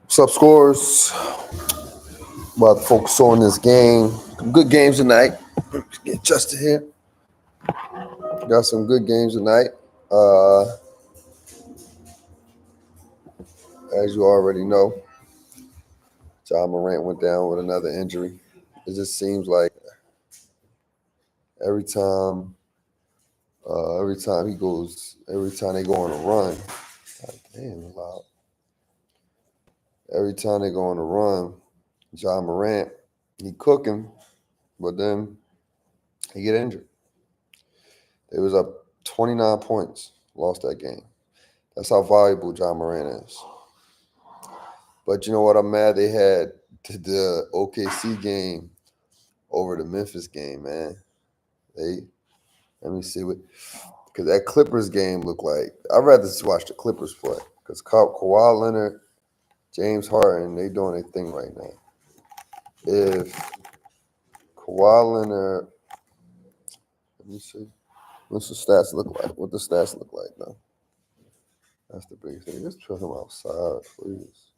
What's up, scores? About to focus on this game. Some good games tonight. Get Justin here. Got some good games tonight. As you already know, John Morant went down with another injury. It just seems like every time every time they go on a run, God damn, loud. Every time they go on a run, John Morant, he cooking, but then he get injured. They was up 29 points, lost that game. That's how valuable John Morant is. But you know what? I'm mad they had the OKC game over the Memphis game, man. Let me see what, because that Clippers game looked like, I'd rather just watch the Clippers play because Kawhi Leonard, James Harden, they doing their thing right now. If Kawhi Leonard, let me see, what's the stats look like? What the stats look like though? That's the big thing. Just put him outside, please.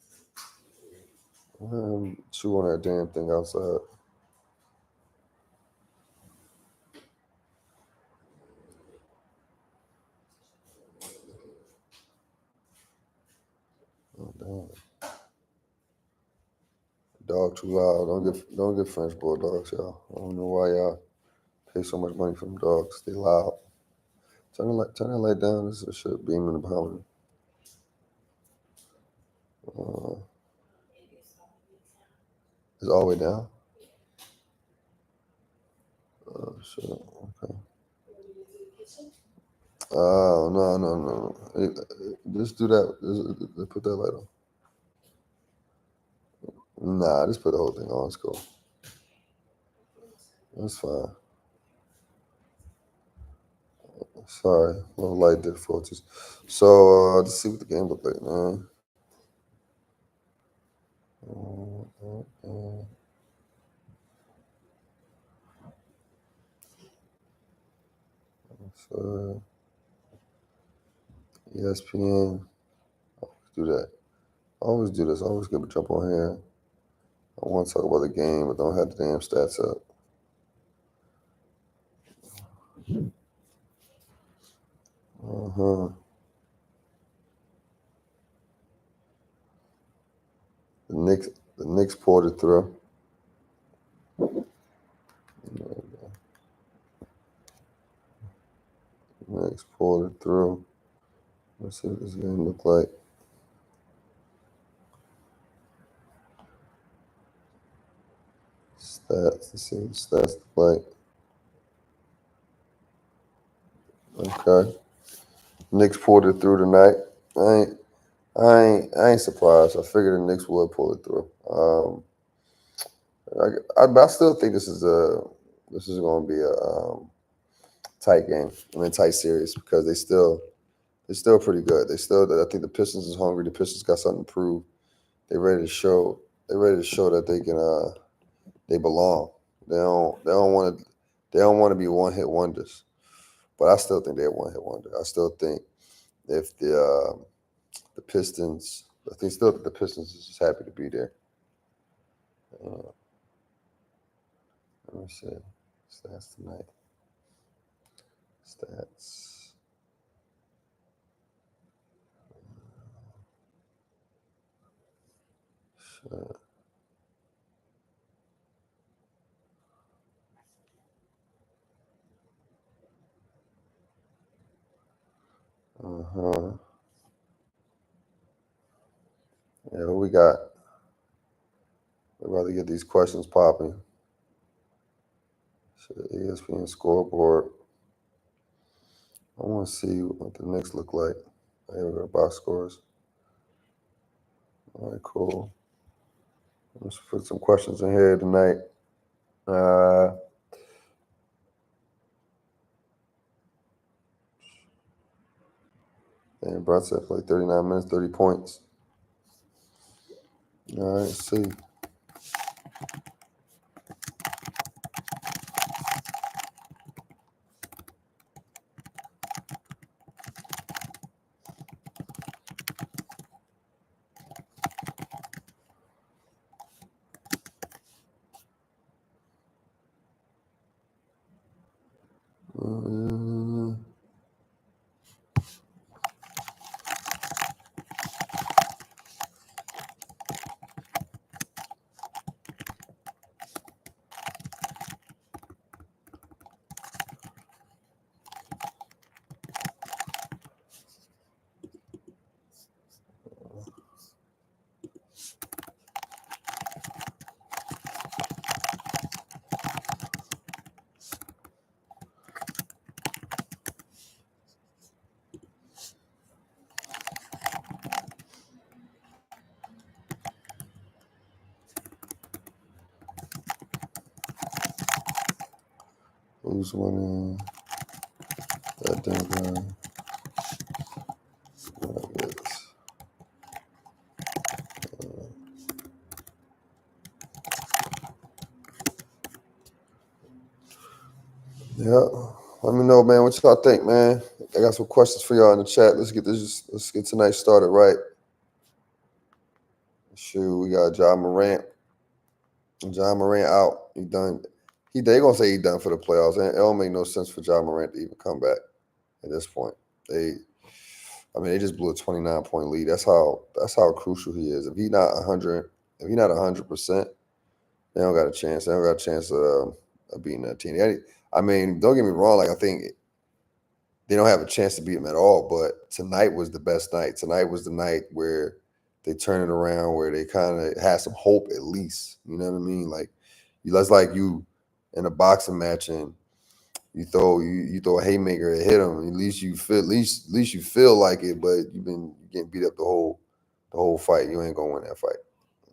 Chew on that damn thing outside. Oh damn. Dog too loud. Don't get French bulldogs, y'all. I don't know why y'all pay so much money for them dogs. They loud. Turn that light down. This is shit beaming behind me. It's all the way down. Oh shit. Okay. Oh no. Just do that. Just put that light on. Nah, just put the whole thing on. It's cool. That's fine. Sorry, little light difficulties. So let's see what the game look like, man. So ESPN. Do that. I always do this. I always get a jump on here. I want to talk about the game, but don't have the damn stats up. The Knicks pulled it through. Knicks pulled it through. Let's see what this game look like. Stats. Let's see what the stats look like. Okay. Knicks pulled it through tonight. I ain't surprised. I figured the Knicks would pull it through. I still think this is going to be a tight game. Tight series because they're still pretty good. I think the Pistons is hungry. The Pistons got something to prove. They're ready to show. They're ready to show that they can. They belong. They don't want to be one hit wonders. But I still think they're one hit wonder. I still think if the Pistons, I think still that the Pistons is just happy to be there. Let me see stats tonight. Stats. Sure. Yeah, what we got? We're about to get these questions popping. So ESPN scoreboard. I want to see what the Knicks look like. Here we go, box scores. All right, cool. Let's put some questions in here tonight. And Brunson played 39 minutes, 30 points. All right, let's see. Who's winning? That Denver. Yeah. Let me know, man. What y'all think, man? I got some questions for y'all in the chat. Let's get tonight started right. Shoot, we got John Morant. John Morant out. He done. They gonna say he done for the playoffs. And it don't make no sense for John Morant to even come back at this point. They just blew a 29-point lead. That's how crucial he is. If he's not 100%, they don't got a chance. They don't got a chance of beating that team. I mean, don't get me wrong. Like, I think they don't have a chance to beat them at all. But tonight was the best night. Tonight was the night where they turn it around, where they kind of had some hope at least. You know what I mean? Like, that's like you in a boxing match and you throw a haymaker and hit him. At least you feel like it, but you've been getting beat up the whole fight. You ain't gonna win that fight.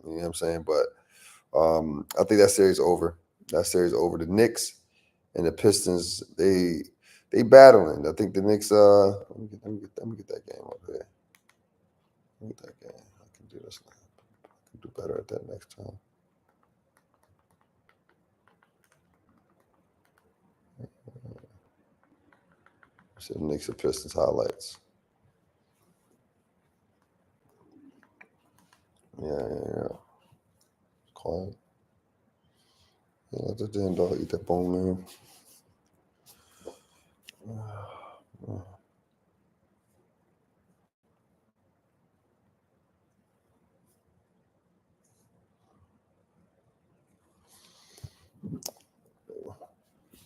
You know what I'm saying? But I think that series over. The Knicks and the Pistons, they battling. I think the Knicks. Let me get that game up here. Let me get that game. I can do this now. I can do better at that next time. See the Knicks and Pistons highlights. Yeah. Quiet. Yeah, let the damn dog eat that bone, man.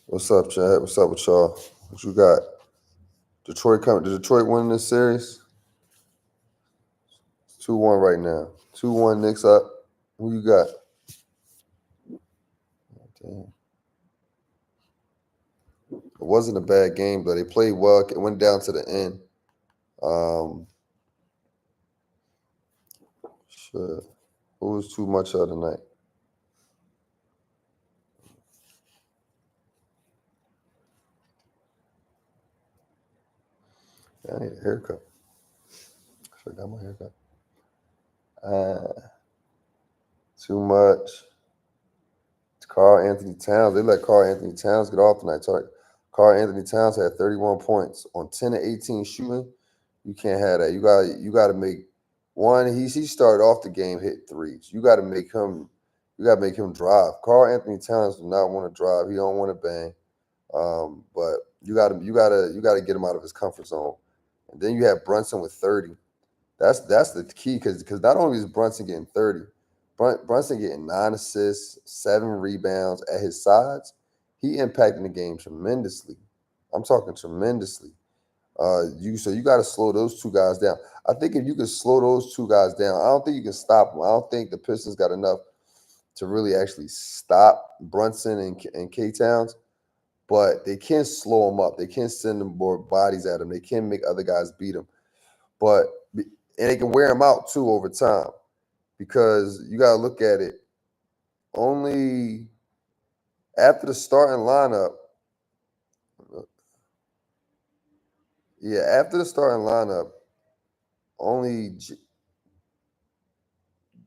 What's up, Chad? What's up with y'all? What you got? Detroit coming? Did Detroit win this series? 2-1 right now. 2-1 Knicks up. Who you got? Damn. It wasn't a bad game, though. They played well. It went down to the end. Sure. Who was too much of tonight? Yeah, I need a haircut. I forgot my haircut. Too much. Karl Anthony Towns. They let Karl Anthony Towns get off tonight. Karl Anthony Towns had 31 points on 10 of 18 shooting. You can't have that. You got to make one. He started off the game hit threes. You got to make him. You got to make him drive. Karl Anthony Towns does not want to drive. He don't want to bang. But you got to get him out of his comfort zone. And then you have Brunson with 30. That's the key because not only is Brunson getting 30, Brunson getting 9 assists, 7 rebounds at his sides. He impacting the game tremendously. I'm talking tremendously. You got to slow those two guys down. I think if you can slow those two guys down, I don't think you can stop them. I don't think the Pistons got enough to really actually stop Brunson and K Towns, but they can slow them up. They can send them more bodies at them. They can make other guys beat them, and they can wear them out too over time because you got to look at it. Only after the starting lineup. Yeah, after the starting lineup,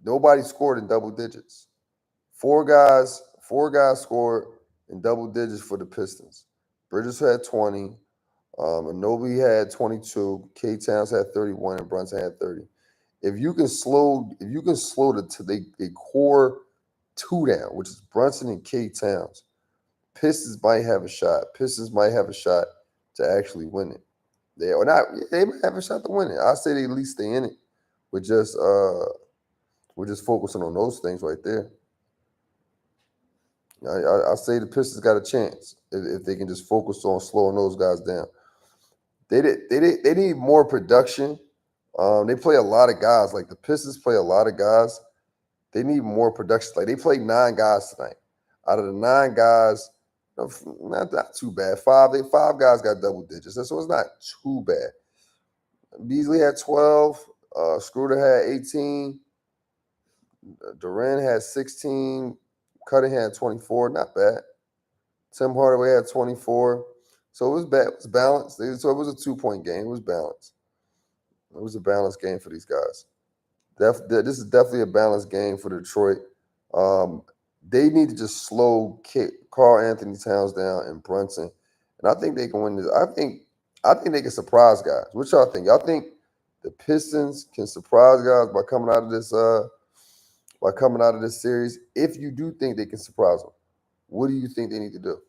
nobody scored in double digits. Four guys scored in double digits for the Pistons. Bridges had 20, Anobi had 22, K Towns had 31, and Brunson had 30. If you can slow the core two down, which is Brunson and K Towns, Pistons might have a shot. Pistons might have a shot to actually win it. They might have a shot to win it. I say they at least stay in it. We're just focusing on those things right there. I say the Pistons got a chance if they can just focus on slowing those guys down. They need more production. They play a lot of guys. Like the Pistons play a lot of guys. They need more production. Like they played 9 guys tonight. Out of the 9 guys, not too bad. Five guys got double digits, so it's not too bad. Beasley had 12. Scruder had 18. Duran had 16. Cutting had 24. Not bad. Tim Hardaway had 24. So it was It was balanced. So it was a 2-point game. It was balanced. It was a balanced game for these guys. This is definitely a balanced game for Detroit. Um, they need to just slow Carl Anthony Towns down and Brunson, and I think they can win this. I think they can surprise guys. What y'all think? Y'all think the Pistons can surprise guys by coming out of this series? If you do think they can surprise them, what do you think they need to do?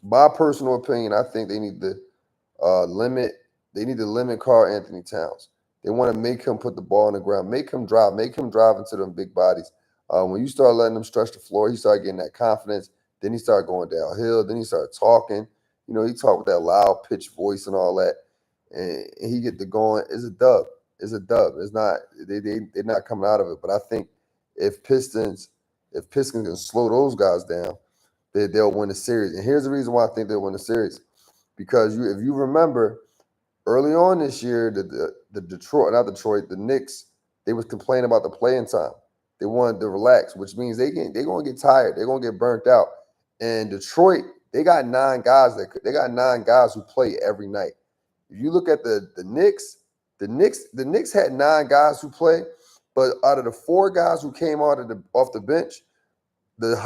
My personal opinion, I think they need to limit. They need to limit Carl Anthony Towns. They want to make him put the ball on the ground, make him drive into them big bodies. When you start letting him stretch the floor, he started getting that confidence. Then he started going downhill. Then he started talking. He talked with that loud pitched voice and all that, and he get to going. It's a dub. It's a dub. It's not. They're not coming out of it. But I think if Pistons can slow those guys down, they'll win the series. And here's the reason why I think they'll win the series, because if you remember early on this year, the Knicks, they was complaining about the playing time. They wanted to relax, which means they're gonna get tired. They're gonna get burnt out. And Detroit, they got 9 guys who play every night. If you look at the Knicks, the Knicks had 9 guys who play, but out of the 4 guys who came off the bench, the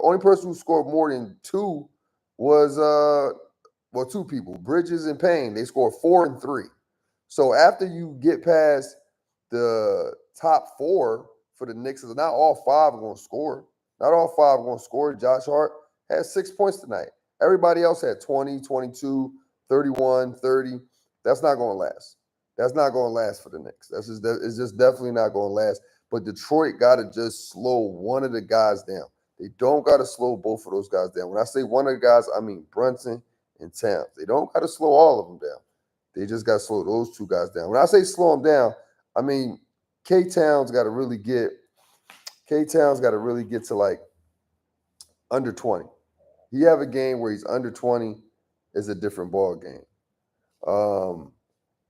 only person who scored more than 2 was 2 people, Bridges and Payne. They scored 4 and 3. So after you get past the top 4 for the Knicks, not all 5 are going to score. Not all 5 are going to score. Josh Hart had 6 points tonight. Everybody else had 20, 22, 31, 30. That's not going to last. That's not going to last for the Knicks. It's just definitely not going to last. But Detroit got to just slow one of the guys down. They don't got to slow both of those guys down. When I say one of the guys, I mean Brunson and Towns. They don't got to slow all of them down. They just got to slow those 2 guys down. When I say slow them down, I mean K-Towns got to really get to like under 20. He have a game where he's under 20 is a different ball game.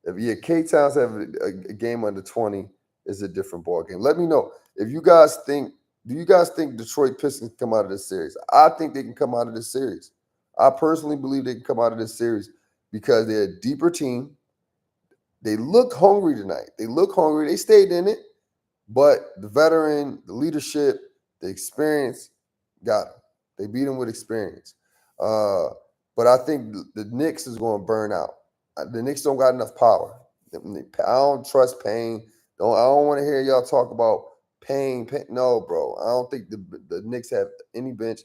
If K-Towns have a game under 20 is a different ball game. Let me know if you guys think. Do you guys think Detroit Pistons can come out of this series? I think they can come out of this series. I personally believe they can come out of this series because they're a deeper team. They look hungry tonight. They stayed in it, but the veteran, the leadership, the experience got them. They beat them with experience. But I think the Knicks is going to burn out. The Knicks don't got enough power. I don't trust Payne. I don't want to hear y'all talk about Payne. No, bro. I don't think the Knicks have any bench.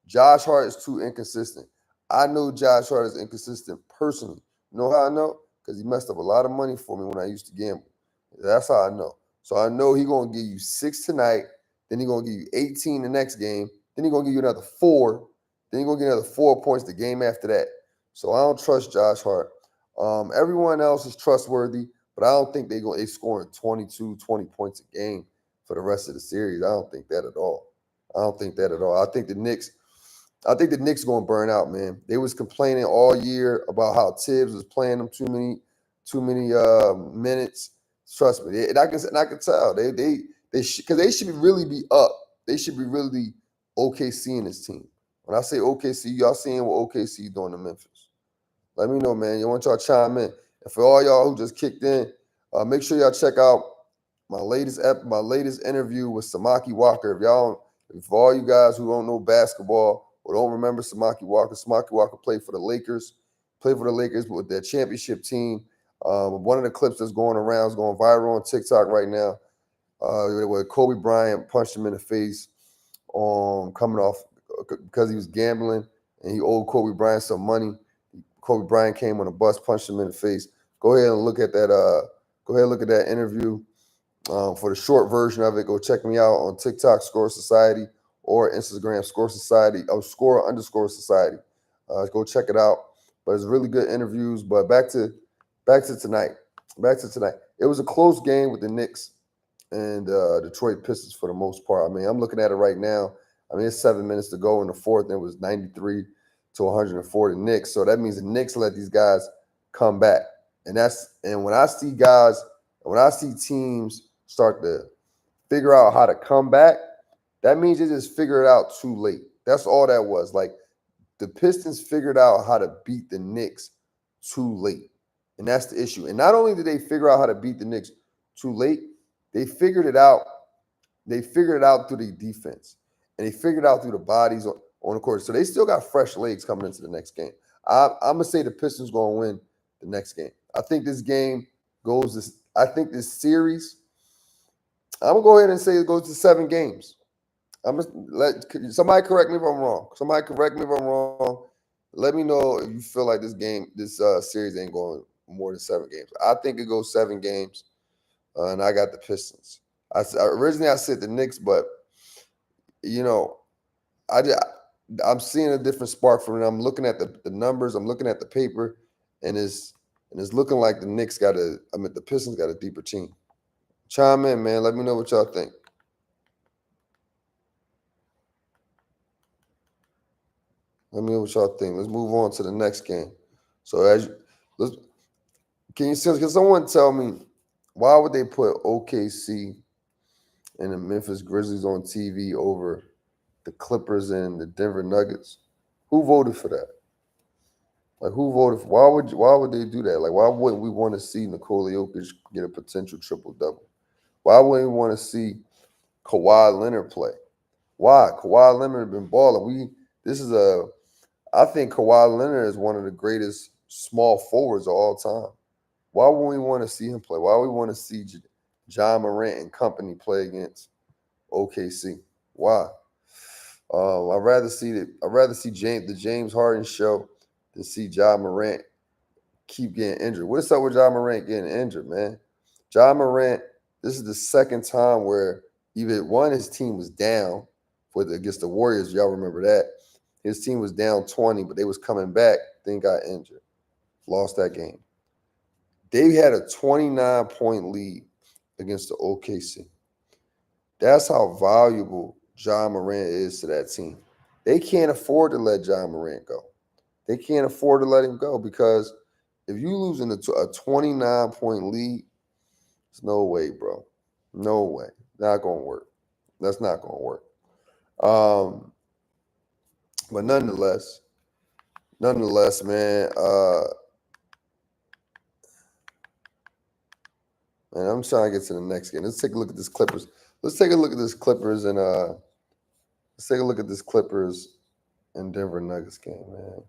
Josh Hart is too inconsistent. I know Josh Hart is inconsistent personally. You know how I know? Because he messed up a lot of money for me when I used to gamble. That's how I know. So I know he's going to give you 6 tonight. Then he's going to give you 18 the next game. Then he's going to give you another 4. Then he's going to get another 4 points the game after that. So I don't trust Josh Hart. Everyone else is trustworthy, but I don't think they scoring 22, 20 points a game for the rest of the series. I don't think that at all. I think the Knicks going to burn out, man. They was complaining all year about how Tibbs was playing them too many minutes. Trust me, and I can tell because they should really be up. They should be really OKC in this team. When I say OKC, y'all seeing what OKC doing to Memphis. Let me know, man. You want y'all chime in. And for all y'all who just kicked in, make sure y'all check out my latest interview with Samaki Walker. For all you guys who don't know basketball or don't remember Samaki Walker played for the Lakers. Played for the Lakers with their championship team. One of the clips that's going around is going viral on TikTok right now, where Kobe Bryant punched him in the face coming off because he was gambling and he owed Kobe Bryant some money. Kobe Bryant came on a bus, punched him in the face. Go ahead and look at that. Go ahead and look at that interview. For the short version of it, go check me out on TikTok, Score Society, or Instagram, Score Society, Score_Society. Go check it out. But it's really good interviews. But back to tonight. It was a close game with the Knicks and Detroit Pistons for the most part. I mean, I'm looking at it right now. I mean, it's 7 minutes to go in the fourth, and it was 93 to 104 the Knicks. So that means the Knicks let these guys come back. And when I see teams start to figure out how to come back, that means they just figure it out too late. That's all that was. Like the Pistons figured out how to beat the Knicks too late. And that's the issue. And not only did they figure out how to beat the Knicks too late, they figured it out. They figured it out through the defense. And they figured it out through the bodies on the court. So they still got fresh legs coming into the next game. I'm gonna say the Pistons gonna win the next game. I think this game goes this. I think this series. I'm gonna go ahead and say it goes to 7 games. I'm gonna let somebody correct me if I'm wrong. Somebody correct me if I'm wrong. Let me know if you feel like this series ain't going more than 7 games. I think it goes 7 games, and I got the Pistons. Originally I said the Knicks, but you know, I I'm seeing a different spark from it. I'm looking at the numbers. I'm looking at the paper, and it's looking like the Knicks got a. I mean, the Pistons got a deeper team. Chime in, man. Let me know what y'all think. Let me know what y'all think. Let's move on to the next game. So let's can someone tell me why would they put OKC and the Memphis Grizzlies on TV over the Clippers and the Denver Nuggets? Who voted for that? Like who voted for why would they do that? Like why wouldn't we want to see Nikola Jokic get a potential triple double? Why wouldn't we want to see Kawhi Leonard play? Why? Kawhi Leonard been balling. I think Kawhi Leonard is one of the greatest small forwards of all time. Why would we want to see him play? Why would we want to see John Morant and company play against OKC? Why? I'd rather see the James Harden show than see John Morant keep getting injured. What's up with John Morant getting injured, man? John Morant, this is the second time where even one, his team was down against the Warriors. Y'all remember that? His team was down 20, but they was coming back, then got injured. Lost that game. They had a 29-point lead against the OKC. That's how valuable John Morant is to that team. They can't afford to let John Morant go. They can't afford to let him go because if you losing a 29-point lead, there's no way, bro. No way. Not going to work. That's not going to work. But nonetheless, man, and I'm trying to get to the next game. Let's take a look at this Clippers. Let's take a look at this Clippers and let's take a look at this Clippers and Denver Nuggets game, man.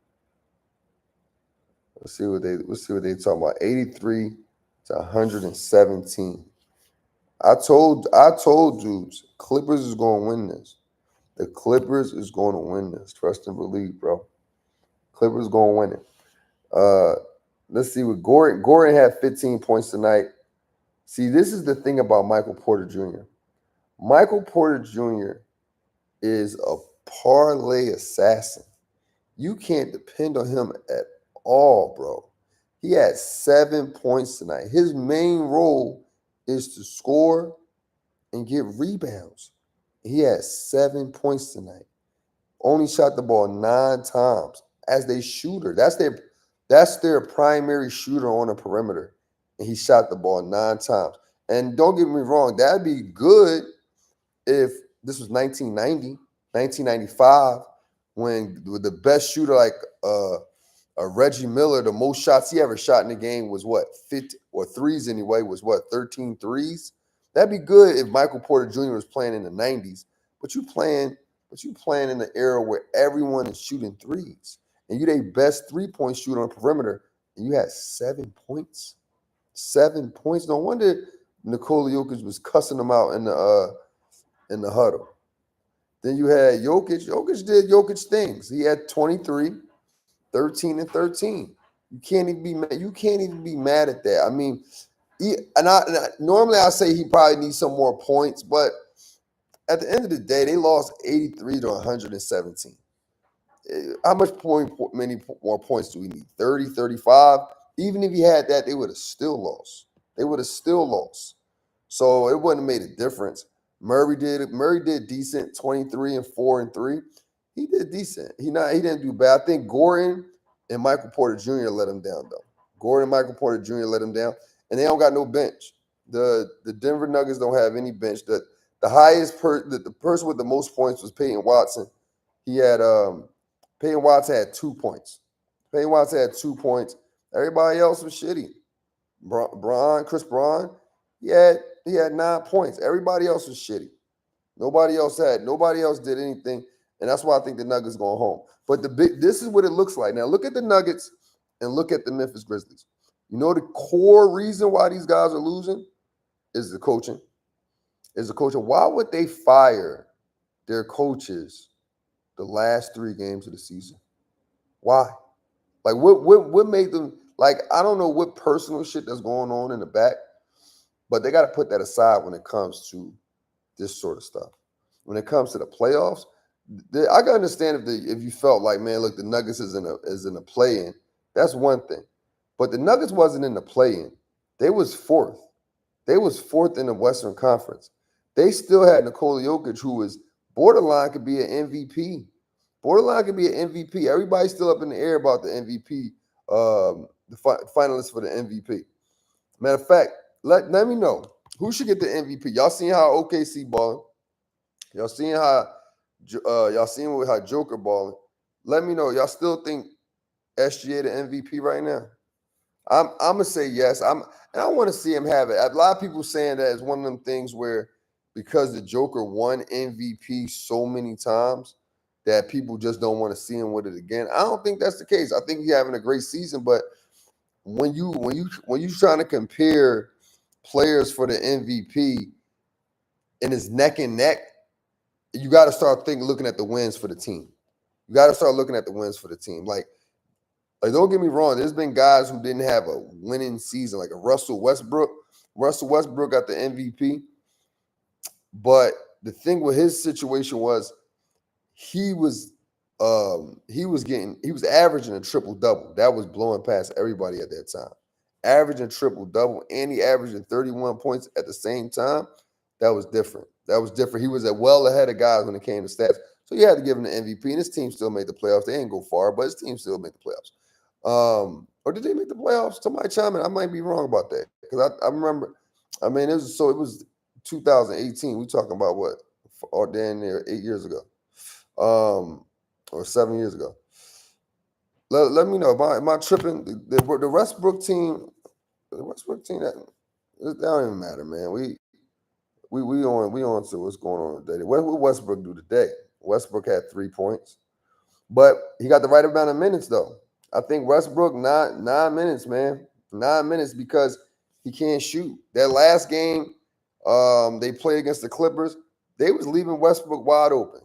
Let's see what they talking about. 83 to 117. I told dudes, Clippers is going to win this. The Clippers is going to win this. Trust and believe, bro. Clippers is going to win it. Let's see what Gordon had 15 points tonight. See, this is the thing about Michael Porter Jr. Michael Porter Jr. is a parlay assassin. You can't depend on him at all, bro. He had 7 points tonight. His main role is to score and get rebounds. He had 7 points tonight. Only shot the ball 9 times as their shooter. That's their primary shooter on the perimeter. And he shot the ball 9 times. And don't get me wrong, that'd be good if this was 1990, 1995, when the best shooter like Reggie Miller, the most shots he ever shot in the game was what, 50 or threes anyway, was what, 13 threes? That'd be good if Michael Porter Jr. was playing in the 90s, but you playing in the era where everyone is shooting threes. And you their best 3-point shooter on the perimeter, and you had 7 points. 7 points. No wonder Nikola Jokic was cussing them out in the huddle. Then you had Jokic. Jokic did Jokic things. He had 23, 13, and 13. You can't even be mad at that. I mean, normally I say he probably needs some more points, but at the end of the day, they lost 83 to 117. How many more points do we need? 30, 35? Even if he had that, they would have still lost. So it wouldn't have made a difference. Murray did decent, 23 and 4 and 3. He did decent. He didn't do bad. I think Gordon and Michael Porter Jr. let him down though. Gordon and Michael Porter Jr. let him down, and they don't got no bench. The Denver Nuggets don't have any bench. The highest the person with the most points was Peyton Watson. He had Peyton Watson had 2 points. Peyton Watson had 2 points. Everybody else was shitty. Chris Braun, he had 9 points. Everybody else was shitty. Nobody else did anything. And that's why I think the Nuggets going home. But this is what it looks like. Now look at the Nuggets and look at the Memphis Grizzlies. You know the core reason why these guys are losing is the coaching. Why would they fire their coaches the last 3 games of the season? Why? Like what made them, like, I don't know what personal shit that's going on in the back, but they got to put that aside when it comes to this sort of stuff. When it comes to the playoffs, I can understand if you felt like, man, look, the Nuggets is in a play-in. That's one thing. But the Nuggets wasn't in the play-in. They was 4th. They was 4th in the Western Conference. They still had Nikola Jokic, who was borderline could be an MVP. Everybody's still up in the air about the MVP, the finalists for the MVP. Matter of fact, let me know who should get the MVP. Y'all seen how OKC balling? Y'all seeing how Joker balling? Let me know. Y'all still think SGA the MVP right now? I'm gonna say yes. And I want to see him have it. A lot of people saying that it's one of them things where because the Joker won MVP so many times that people just don't want to see him with it again. I don't think that's the case. I think he's having a great season, but when you trying to compare players for the MVP and it's neck and neck, you got to start looking at the wins for the team. Like, don't get me wrong. There's been guys who didn't have a winning season, like a Russell Westbrook. Russell Westbrook got the MVP, but the thing with his situation was he was averaging a triple-double. That was blowing past everybody at that time. Averaging triple-double, and he averaging 31 points at the same time. That was different. He was well ahead of guys when it came to stats. So you had to give him the MVP, and his team still made the playoffs. They didn't go far, but his team still made the playoffs. Or did they make the playoffs? Somebody chime in. I might be wrong about that. Because I remember, it was 2018. We talking about what? Or damn near 8 years ago. Or 7 years ago. Let me know. Am I tripping? The Westbrook team, that don't even matter, man. We on to what's going on today. What Westbrook do today? Westbrook had 3 points, but he got the right amount of minutes though. I think Westbrook 9 minutes, man. 9 minutes because he can't shoot. That last game, they played against the Clippers. They was leaving Westbrook wide open.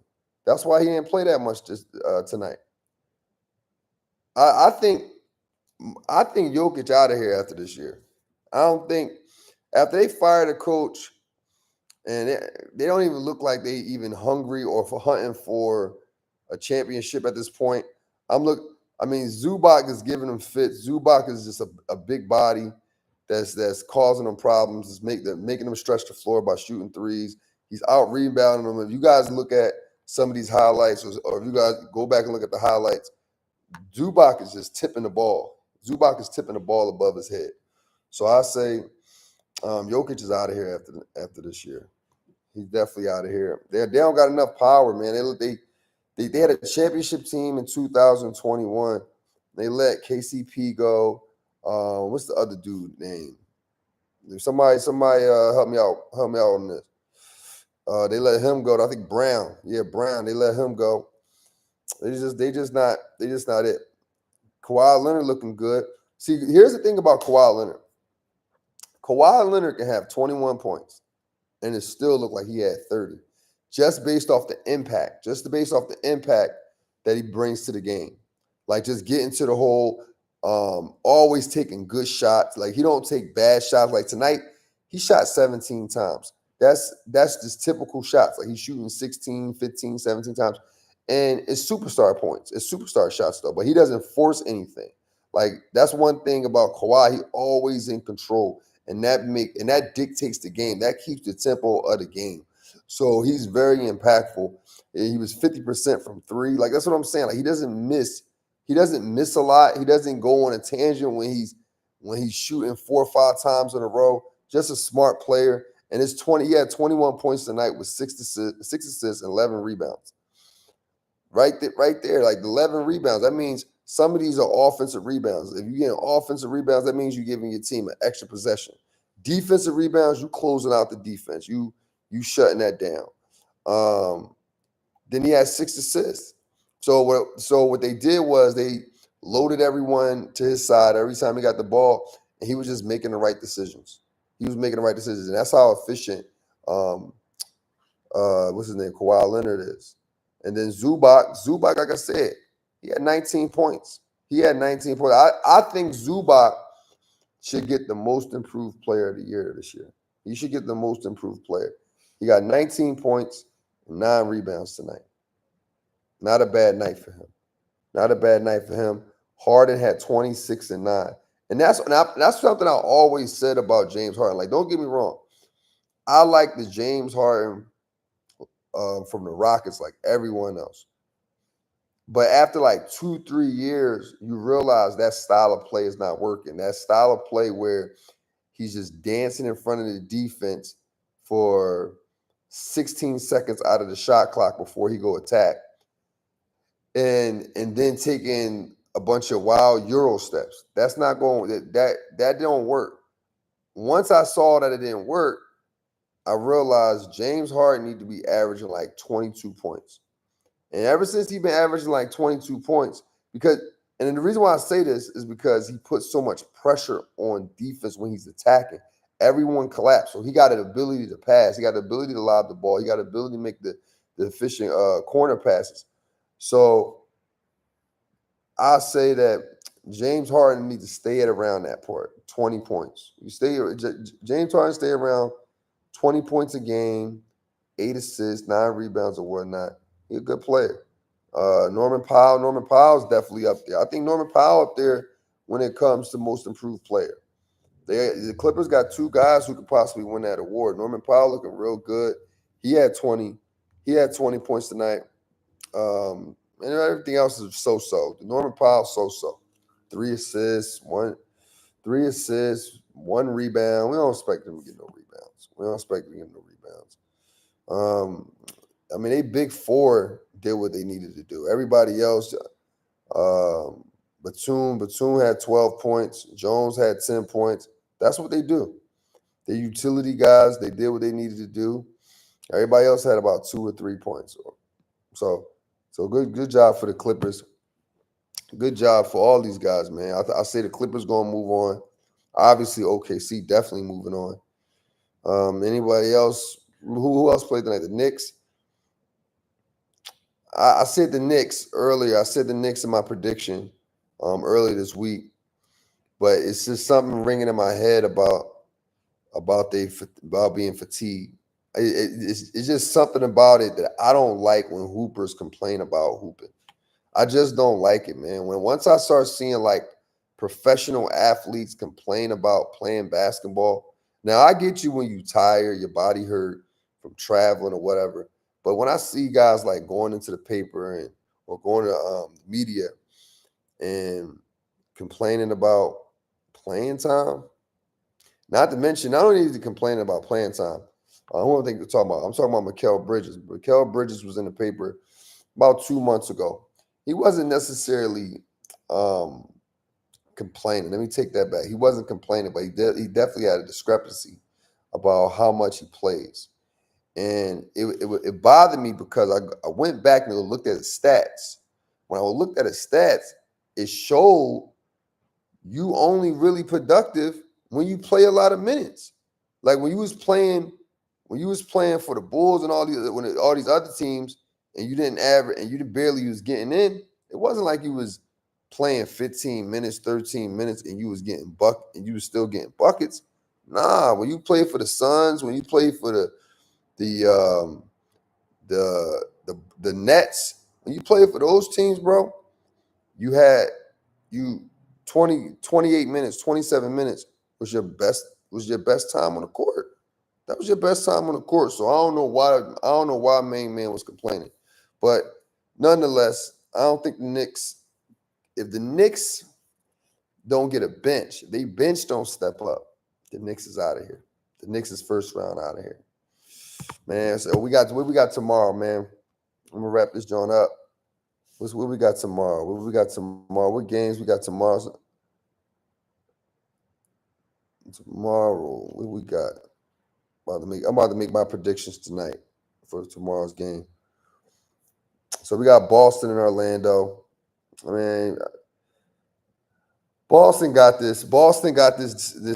That's why he didn't play that much tonight. I think Jokic out of here after this year. I don't think after they fired a coach and they don't even look like they even hungry or for hunting for a championship at this point. Zubac is giving them fits. Zubac is just a big body that's causing them problems. It's making them stretch the floor by shooting threes. He's out rebounding them. If you guys look at some of these highlights, or if you guys go back and look at the highlights, Zubac is just tipping the ball. Zubac is tipping the ball above his head. So I say Jokic is out of here after this year. He's definitely out of here. They don't got enough power, man. They had a championship team in 2021. They let KCP go. What's the other dude name? Somebody help me out on this. They let him go. I think Brown. Yeah, Brown. They let him go. They just not it. Kawhi Leonard looking good. See, here's the thing about Kawhi Leonard. Kawhi Leonard can have 21 points and it still look like he had 30. Just based off the impact that he brings to the game. Like just getting to the hole, always taking good shots. Like he don't take bad shots. Like tonight, he shot 17 times. That's just typical shots. Like he's shooting 16, 15, 17 times. And it's superstar points. It's superstar shots though, but he doesn't force anything. Like that's one thing about Kawhi. He always in control. And that dictates the game. That keeps the tempo of the game. So he's very impactful. He was 50% from 3. Like that's what I'm saying. Like he doesn't miss. He doesn't miss a lot. He doesn't go on a tangent when he's shooting 4 or 5 times in a row. Just a smart player. And he had 21 points tonight with 6 assists and 11 rebounds. right there, like 11 rebounds. That means some of these are offensive rebounds. If you get offensive rebounds, that means you're giving your team an extra possession. Defensive rebounds, you closing out the defense. You shutting that down. Then he had 6 assists. So what they did was they loaded everyone to his side every time he got the ball, and he was just making the right decisions. He was making the right decisions, and that's how efficient what's his name, Kawhi Leonard is. And then Zubac, like I said, he had 19 points. He had 19 points. I think Zubac should get the most improved player of the year this year. He should get the most improved player. He got 19 points and 9 rebounds tonight. Not a bad night for him. Not a bad night for him. Harden had 26 and 9. And that's something I always said about James Harden. Like, don't get me wrong. I like the James Harden from the Rockets like everyone else. But after like 2-3 years, you realize that style of play is not working. That style of play where he's just dancing in front of the defense for 16 seconds out of the shot clock before he go attack. And then taking a bunch of wild Euro steps. That's not going that don't work. Once I saw that it didn't work, I realized James Harden need to be averaging like 22 points. And ever since he's been averaging like 22 points, and the reason why I say this is because he puts so much pressure on defense when he's attacking. Everyone collapsed. So he got an ability to pass. He got the ability to lob the ball. He got the ability to make the efficient corner passes. So I say that James Harden needs to stay at around that part, 20 points. James Harden stay around 20 points a game, 8 assists, 9 rebounds or whatnot. He's a good player. Norman Powell's definitely up there. I think Norman Powell up there when it comes to most improved player. The Clippers got 2 guys who could possibly win that award. Norman Powell looking real good. He had 20 points tonight. And everything else is so-so. The Norman Powell so-so. 3 assists, 1 rebound. We don't expect him to get no rebounds. I mean, they big 4 did what they needed to do. Everybody else, Batum had 12 points. Jones had 10 points. That's what they do. They're utility guys. They did what they needed to do. Everybody else had about 2 or 3 points. So good job for the Clippers. Good job for all these guys, man. I say the Clippers going to move on. Obviously, OKC definitely moving on. Anybody else? Who else played tonight? The Knicks. I said the Knicks earlier. I said the Knicks in my prediction earlier this week, but it's just something ringing in my head about being fatigued. It's just something about it that I don't like when hoopers complain about hooping. I just don't like it, man. Once I start seeing like professional athletes complain about playing basketball. Now I get you when you tired, your body hurt from traveling or whatever. But when I see guys like going into the paper or going to media and complaining about playing time, not to mention, not only is he complaining about playing time, I don't think they're talking about. I'm talking about Mikal Bridges. Mikal Bridges was in the paper about 2 months ago. He wasn't necessarily complaining. Let me take that back. He wasn't complaining, but he definitely had a discrepancy about how much he plays. And it bothered me because I went back and looked at his stats. When I looked at his stats, it showed you only really productive when you play a lot of minutes. Like when you was playing for the Bulls and all these other teams, and you didn't average and you barely was getting in. It wasn't like you was playing 15 minutes, 13 minutes, and you was still getting buckets. Nah, when you play for the Suns, when you play for the Nets, when you play for those teams, bro, you 28 minutes, 27 minutes was your best time on the court. That was your best time on the court. So I don't know why main man was complaining. But nonetheless, I don't think if the Knicks don't get a bench, if they bench don't step up, the Knicks is out of here. The Knicks is first round out of here. Man, so what we got tomorrow, man. I'm gonna wrap this joint up. What we got tomorrow? What we got tomorrow? What games we got tomorrow? Tomorrow, what we got? I'm about to make my predictions tonight for tomorrow's game. So we got Boston and Orlando. I mean, Boston got this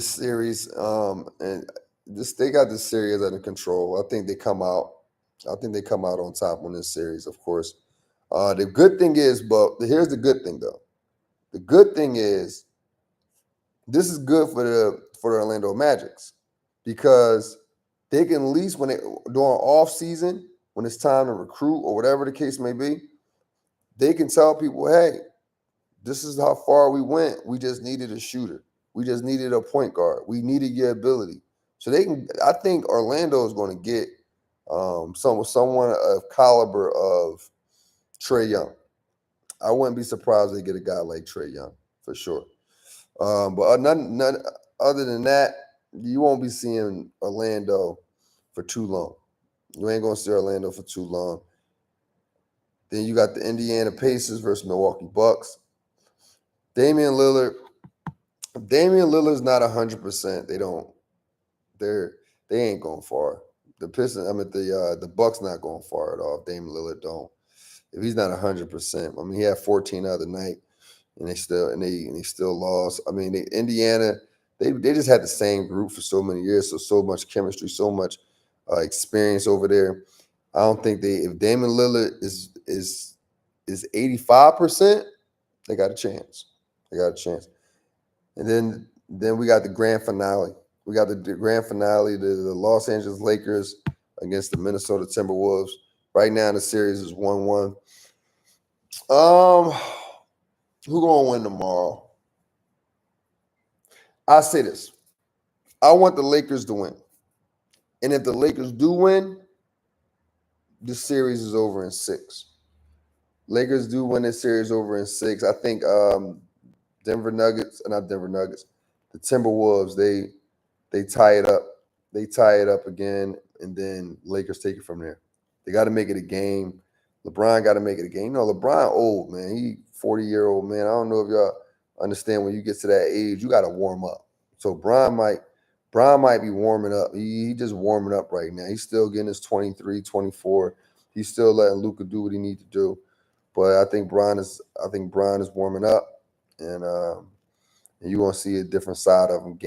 series, and they got this series under control. I think they come out. I think they come out on top on this series, of course. The good thing is, but here's the good thing though. The good thing is this is good for the Orlando Magics because they can at least when they during off season when it's time to recruit or whatever the case may be, they can tell people, hey, this is how far we went. We just needed a shooter. We just needed a point guard. We needed your ability. So they can. I think Orlando is going to get someone of caliber of Trae Young. I wouldn't be surprised if they get a guy like Trae Young for sure. But none other than that, you won't be seeing Orlando for too long. You ain't gonna see Orlando for too long. Then you got the Indiana Pacers versus Milwaukee Bucks. Damian Lillard. Damian Lillard's not 100%. They ain't going far. The Pistons. I mean the Bucks not going far at all. If Damian Lillard don't. If he's not 100%. I mean he had 14 the other night. And they still lost. I mean, Indiana, they just had the same group for so many years, so much chemistry, so much experience over there. I don't think if Damian Lillard is 85%, they got a chance. They got a chance. And then we got the grand finale. We got the grand finale, the Los Angeles Lakers against the Minnesota Timberwolves. Right now the series is 1-1. Who gonna win tomorrow? I say this. I want the Lakers to win. And if the Lakers do win, the series is over in 6. Lakers do win this series over in 6. I think not Denver Nuggets, the Timberwolves, they tie it up. They tie it up again, and then Lakers take it from there. They got to make it a game. LeBron got to make it a game. You know, LeBron old, man. He 40-year-old man. I don't know if y'all understand when you get to that age, you got to warm up. So Bron might be warming up. He just warming up right now. He's still getting his 23, 24. He's still letting Luka do what he needs to do. But I think Bron is warming up, and you're gonna see a different side of him.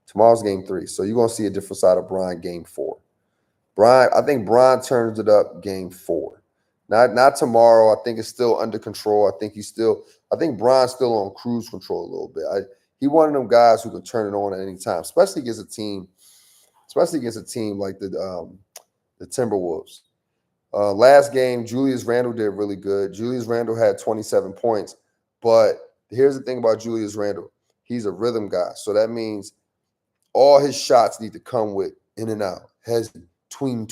Tomorrow's game 3, so you're gonna see a different side of Bron game 4. I think Bron turns it up game 4. Not tomorrow. I think it's still under control. I think Bron's still on cruise control a little bit. He one of them guys who can turn it on at any time, especially against a team like the Timberwolves. Last game, Julius Randle did really good. Julius Randle had 27 points, but here's the thing about Julius Randle. He's a rhythm guy, so that means all his shots need to come with in and out, heads, tween,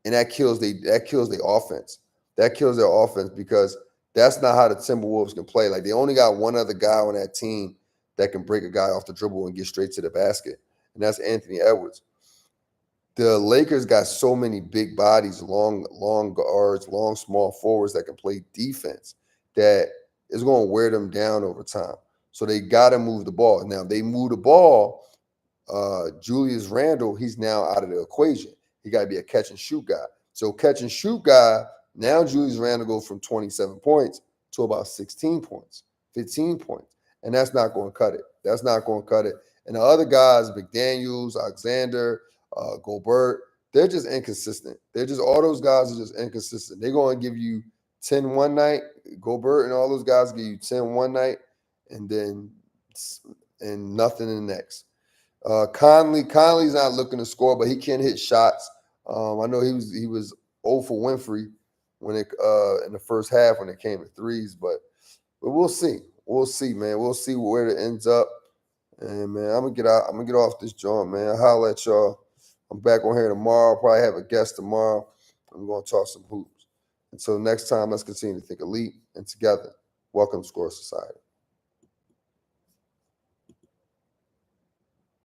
and that kills the offense. That kills their offense because that's not how the Timberwolves can play. Like they only got one other guy on that team that can break a guy off the dribble and get straight to the basket, and that's Anthony Edwards. The Lakers got so many big bodies, long guards, long small forwards that can play defense that is going to wear them down over time. So they got to move the ball. Now they move the ball. Julius Randle, he's now out of the equation. He got to be a catch and shoot guy. So catch and shoot guy. Now Julius Randle goes from 27 points to about 16 points, 15 points, and that's not going to cut it. That's not going to cut it. And the other guys, McDaniels, Alexander, Gobert, they're just inconsistent. All those guys are just inconsistent. They're going to give you 10 one night. Gobert and all those guys give you 10 one night, and nothing in the next. Conley's not looking to score, but he can hit shots. I know he was 0 for Winfrey when it in the first half when it came to threes, but we'll see. We'll see, man. We'll see where it ends up. And man, I'm gonna get off this joint, man. I'll holler at y'all. I'm back on here tomorrow. Probably have a guest tomorrow. I'm gonna talk some hoops. Until next time, let's continue to think elite and together. Welcome to Score Society.